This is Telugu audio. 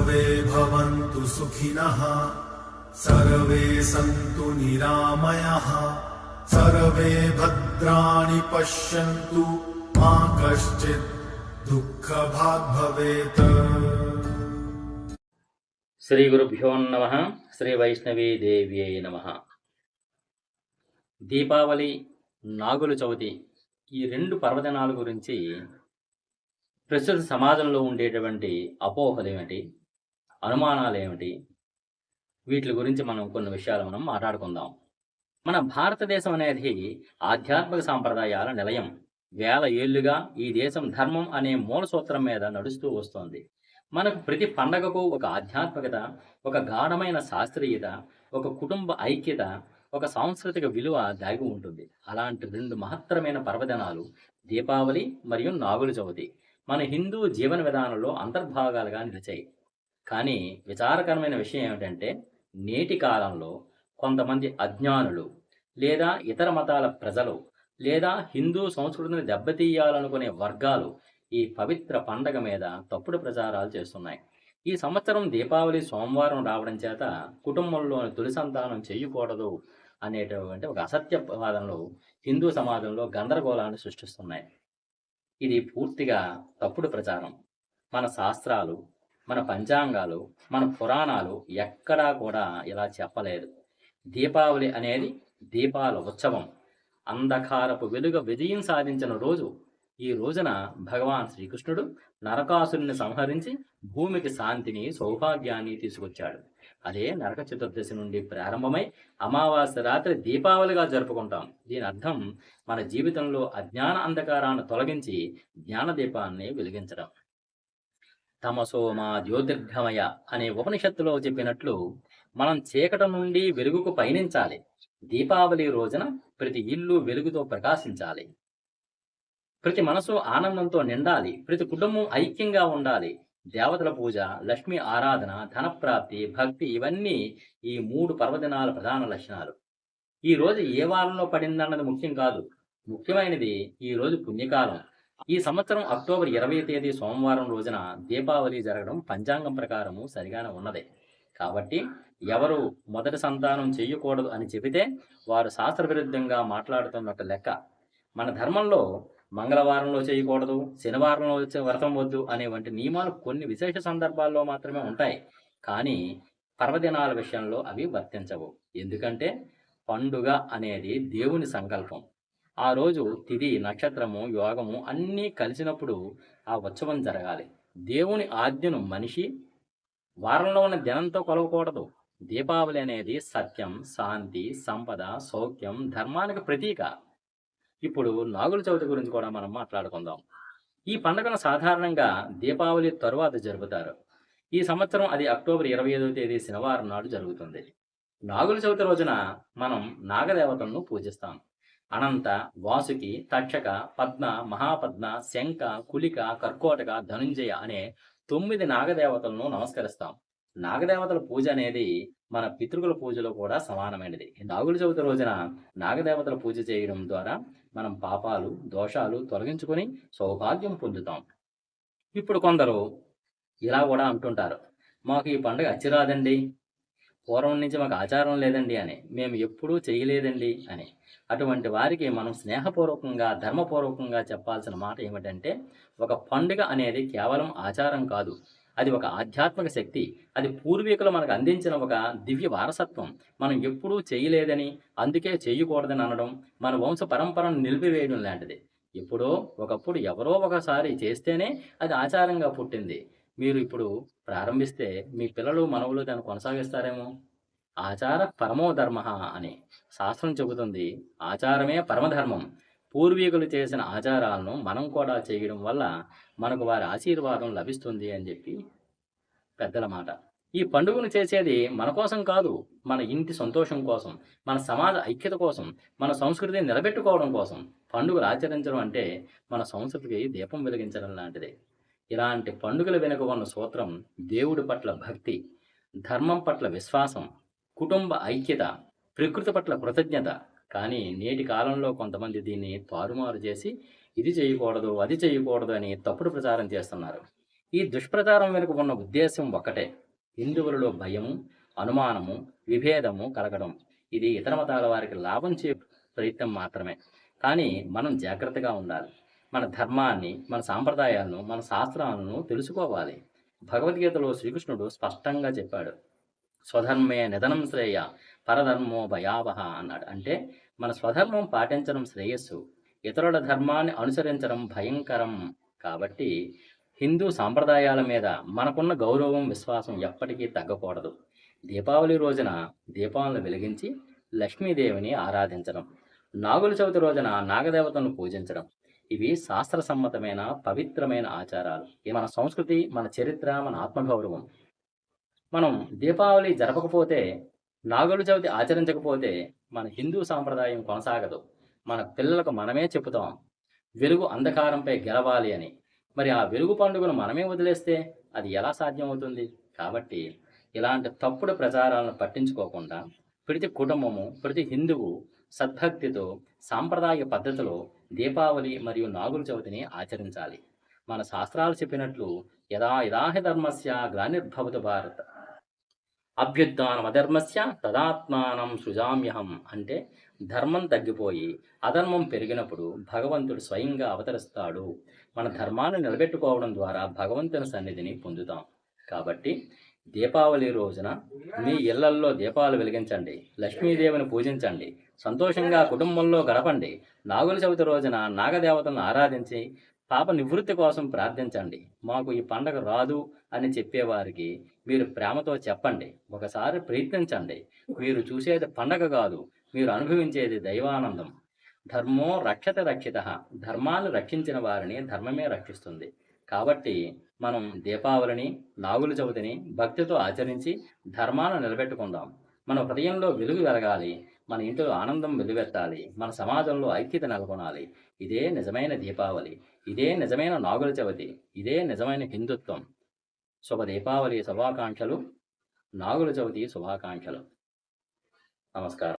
सर्वे भवन्तु सुखिनः सर्वे सन्तु निरामयाः सर्वे भद्राणि पश्यन्तु मा कश्चित् दुःखभाग् भवेत्। శ్రీ గురుభ్యో నమః. శ్రీ వైష్ణవీ దేవ్యై నమః. దీపావళి, నాగుల చవితి ఈ రెండు పర్వదినాల గురించి ప్రస్తుత సమాజంలో ఉండేటువంటి అపోహలు ఏమిటి, అనుమానాలు ఏమిటి, వీటి గురించి కొన్ని విషయాలు మనం మాట్లాడుకుందాం. మన భారతదేశం అనేది ఆధ్యాత్మిక సాంప్రదాయాల నిలయం. వేల ఏళ్లుగా ఈ దేశం ధర్మం అనే మూల సూత్రం మీద నడుస్తూ వస్తోంది. మనకు ప్రతి పండగకు ఒక ఆధ్యాత్మికత, ఒక గాఢమైన శాస్త్రీయత, ఒక కుటుంబ ఐక్యత, ఒక సాంస్కృతిక విలువ దాగి ఉంటుంది. అలాంటి రెండు మహత్తరమైన పర్వదినాలు దీపావళి మరియు నాగుల చవితి మన హిందూ జీవన విధానంలో అంతర్భాగాలుగా నిలిచాయి. కానీ విచారకరమైన విషయం ఏమిటంటే, నేటి కాలంలో కొంతమంది అజ్ఞానులు లేదా ఇతర మతాల ప్రజలు లేదా హిందూ సంస్కృతిని దెబ్బతీయాలనుకునే వర్గాలు ఈ పవిత్ర పండగ మీద తప్పుడు ప్రచారాలు చేస్తున్నాయి. ఈ సంవత్సరం దీపావళి సోమవారం రావడం చేత కుటుంబంలోని తొలి సంతానం చేయకూడదు అనేటువంటి ఒక అసత్య వాదనలు హిందూ సమాజంలో గందరగోళాన్ని సృష్టిస్తున్నాయి. ఇది పూర్తిగా తప్పుడు ప్రచారం. మన శాస్త్రాలు, మన పంచాంగాలు, మన పురాణాలు ఎక్కడా కూడా ఇలా చెప్పలేదు. దీపావళి అనేది దీపాల ఉత్సవం, అంధకారపు వెలుగ విజయం సాధించిన రోజు. ఈ రోజున భగవాన్ శ్రీకృష్ణుడు నరకాసురుని సంహరించి భూమికి శాంతిని, సౌభాగ్యాన్ని తీసుకొచ్చాడు. అదే నరక చతుర్దశి నుండి ప్రారంభమై అమావాస్య రాత్రి దీపావళిగా జరుపుకుంటాం. దీని అర్థం మన జీవితంలో అజ్ఞాన అంధకారాన్ని తొలగించి జ్ఞాన దీపాన్ని వెలిగించడం. తమసోమా జ్యోతిర్గమయ అనే ఉపనిషత్తులో చెప్పినట్లు మనం చీకటి నుండి వెలుగుకు పయనించాలి. దీపావళి రోజున ప్రతి ఇల్లు వెలుగుతో ప్రకాశించాలి, ప్రతి మనసు ఆనందంతో నిండాలి, ప్రతి కుటుంబం ఐక్యంగా ఉండాలి. దేవతల పూజ, లక్ష్మీ ఆరాధన, ధనప్రాప్తి, భక్తి ఇవన్నీ ఈ మూడు పర్వదినాల ప్రధాన లక్షణాలు. ఈ రోజు ఏ వారంలో పడిందన్నది ముఖ్యం కాదు. ముఖ్యమైనది ఈ రోజు పుణ్యకాలం. ఈ సంవత్సరం అక్టోబర్ 20వ తేదీ సోమవారం రోజున దీపావళి జరగడం పంచాంగం ప్రకారము సరిగానే ఉన్నదే. కాబట్టి ఎవరు మొదటి సంతానం చేయకూడదు అని చెబితే వారు శాస్త్ర విరుద్ధంగా మాట్లాడుతున్నట్టు లెక్క. మన ధర్మంలో మంగళవారంలో చేయకూడదు, శనివారంలో వ్రతం వద్దు అనే వంటి నియమాలు కొన్ని విశేష సందర్భాల్లో మాత్రమే ఉంటాయి. కానీ పర్వదినాల విషయంలో అవి వర్తించవు. ఎందుకంటే పండుగ అనేది దేవుని సంకల్పం. ఆ రోజు తిథి, నక్షత్రము, యోగము అన్నీ కలిసినప్పుడు ఆ ఉత్సవం జరగాలి. దేవుని ఆజ్ఞను మనిషి వారంలో ఉన్న దినంతో కొలవకూడదు. దీపావళి అనేది సత్యం, శాంతి, సంపద, సౌఖ్యం, ధర్మానికి ప్రతీక. ఇప్పుడు నాగుల చవితి గురించి కూడా మనం మాట్లాడుకుందాం. ఈ పండుగను సాధారణంగా దీపావళి తరువాత జరుపుతారు. ఈ సంవత్సరం అది అక్టోబర్ 25వ తేదీ శనివారం నాడు జరుగుతుంది. నాగుల చవితి రోజున మనం నాగదేవతలను పూజిస్తాం. అనంత, వాసుకి, తక్షక, పద్మ, మహాపద్మ, శంఖ, కులిక, కర్కోటక, ధనుంజయ అనే 9 నాగదేవతలను నమస్కరిస్తాం. నాగదేవతల పూజ అనేది మన పితృకుల పూజలో కూడా సమానమైనది. నాగుల చవితి రోజున నాగదేవతల పూజ చేయడం ద్వారా మనం పాపాలు, దోషాలు తొలగించుకొని సౌభాగ్యం పొందుతాం. ఇప్పుడు కొందరు ఇలా కూడా అంటుంటారు, మాకు ఈ పండుగ అచ్చిరాదండి, పూర్వం నుంచి మాకు ఆచారం లేదండి అని, మేము ఎప్పుడూ చేయలేదండి అని. అటువంటి వారికి మనం స్నేహపూర్వకంగా, ధర్మపూర్వకంగా చెప్పాల్సిన మాట ఏమిటంటే, ఒక పండుగ అనేది కేవలం ఆచారం కాదు, అది ఒక ఆధ్యాత్మిక శక్తి. అది పూర్వీకులు మనకు అందించిన ఒక దివ్య వారసత్వం. మనం ఎప్పుడూ చేయలేదని, అందుకే చేయకూడదని అనడం మన వంశ పరంపరను నిలిపివేయడం లాంటిది. ఎప్పుడో ఒకప్పుడు ఎవరో ఒకసారి చేస్తేనే అది ఆచారంగా పుట్టింది. మీరు ఇప్పుడు ప్రారంభిస్తే మీ పిల్లలు, మనవులు దాన్ని కొనసాగిస్తారేమో. ఆచార పరమో ధర్మ అని శాస్త్రం చెబుతుంది. ఆచారమే పరమధర్మం. పూర్వీకులు చేసిన ఆచారాలను మనం కూడా చేయడం వల్ల మనకు వారి ఆశీర్వాదం లభిస్తుంది అని చెప్పి పెద్దల మాట. ఈ పండుగను చేసేది మన కోసం కాదు, మన ఇంటి సంతోషం కోసం, మన సమాజ ఐక్యత కోసం, మన సంస్కృతిని నిలబెట్టుకోవడం కోసం. పండుగలు ఆచరించడం అంటే మన సంస్కృతికి దీపం వెలిగించడం లాంటిదే. ఇలాంటి పండుగల వెనుక ఉన్న సూత్రం దేవుడి పట్ల భక్తి, ధర్మం పట్ల విశ్వాసం, కుటుంబ ఐక్యత, ప్రకృతి పట్ల కృతజ్ఞత. కానీ నేటి కాలంలో కొంతమంది దీన్ని తారుమారు చేసి ఇది చేయకూడదు, అది చేయకూడదు అని తప్పుడు ప్రచారం చేస్తున్నారు. ఈ దుష్ప్రచారం వెనుక ఉన్న ఉద్దేశం ఒక్కటే, హిందువులలో భయము, అనుమానము, విభేదము కలగడం. ఇది ఇతర మతాల వారికి లాభం చే ప్రయత్నం మాత్రమే. కానీ మనం జాగ్రత్తగా ఉండాలి. మన ధర్మాన్ని, మన సాంప్రదాయాలను, మన శాస్త్రాలను తెలుసుకోవాలి. భగవద్గీతలో శ్రీకృష్ణుడు స్పష్టంగా చెప్పాడు, స్వధర్మే నిధనం శ్రేయ పరధర్మో భయావహ అన్నాడు. అంటే మన స్వధర్మం పాటించడం శ్రేయస్సు, ఇతరుల ధర్మాన్ని అనుసరించడం భయంకరం. కాబట్టి హిందూ సాంప్రదాయాల మీద మనకున్న గౌరవం, విశ్వాసం ఎప్పటికీ తగ్గకూడదు. దీపావళి రోజున దీపాలను వెలిగించి లక్ష్మీదేవిని ఆరాధించడం, నాగుల చవితి రోజున నాగదేవతను పూజించడం, ఇవి శాస్త్రసమ్మతమైన పవిత్రమైన ఆచారాలు. ఇది మన సంస్కృతి, మన చరిత్ర, మన ఆత్మగౌరవం. మనం దీపావళి జరపకపోతే, నాగుల చవితి ఆచరించకపోతే మన హిందూ సాంప్రదాయం కొనసాగదు. మన పిల్లలకు మనమే చెబుతాం, వెలుగు అంధకారంపై గెలవాలి అని. మరి ఆ వెలుగు పండుగను మనమే వదిలేస్తే అది ఎలా సాధ్యమవుతుంది? కాబట్టి ఇలాంటి తప్పుడు ప్రచారాలను పట్టించుకోకుండా ప్రతి కుటుంబము, ప్రతి హిందువు సద్భక్తితో, సాంప్రదాయ పద్ధతిలో దీపావళి మరియు నాగుల చవితిని ఆచరించాలి. మన శాస్త్రాలు చెప్పినట్లు యదా యదాహి ధర్మస్య గ్లానిర్భవతు భారత అభ్యుత్థానమధర్మస్య తదాత్మానం సృజామ్యహం. అంటే ధర్మం తగ్గిపోయి అధర్మం పెరిగినప్పుడు భగవంతుడు స్వయంగా అవతరిస్తాడు. మన ధర్మాన్ని నిలబెట్టుకోవడం ద్వారా భగవంతుని సన్నిధిని పొందుతాం. కాబట్టి దీపావళి రోజున మీ ఇళ్లల్లో దీపాలు వెలిగించండి, లక్ష్మీదేవిని పూజించండి, సంతోషంగా కుటుంబంలో గడపండి. నాగుల చవితి రోజున నాగదేవతలను ఆరాధించి పాప నివృత్తి కోసం ప్రార్థించండి. మాకు ఈ పండగ రాదు అని చెప్పేవారికి మీరు ప్రేమతో చెప్పండి, ఒకసారి ప్రయత్నించండి. మీరు చూసేది పండగ కాదు, మీరు అనుభవించేది దైవానందం. ధర్మో రక్షత రక్షిత, ధర్మాన్ని రక్షించిన వారిని ధర్మమే రక్షిస్తుంది. కాబట్టి మనం దీపావళిని, నాగుల చవితిని భక్తితో ఆచరించి ధర్మాన్ని నిలబెట్టుకుందాం. మన హృదయంలో వెలుగు వెలగాలి, మన ఇంట్లో ఆనందం వెలువెత్తాలి, మన సమాజంలో ఐక్యత నెలకొనాలి. ఇదే నిజమైన దీపావళి, ఇదే నిజమైన నాగుల చవితి, ఇదే నిజమైన హిందుత్వం. శుభ దీపావళి శుభాకాంక్షలు, నాగుల చవితి శుభాకాంక్షలు. నమస్కారం.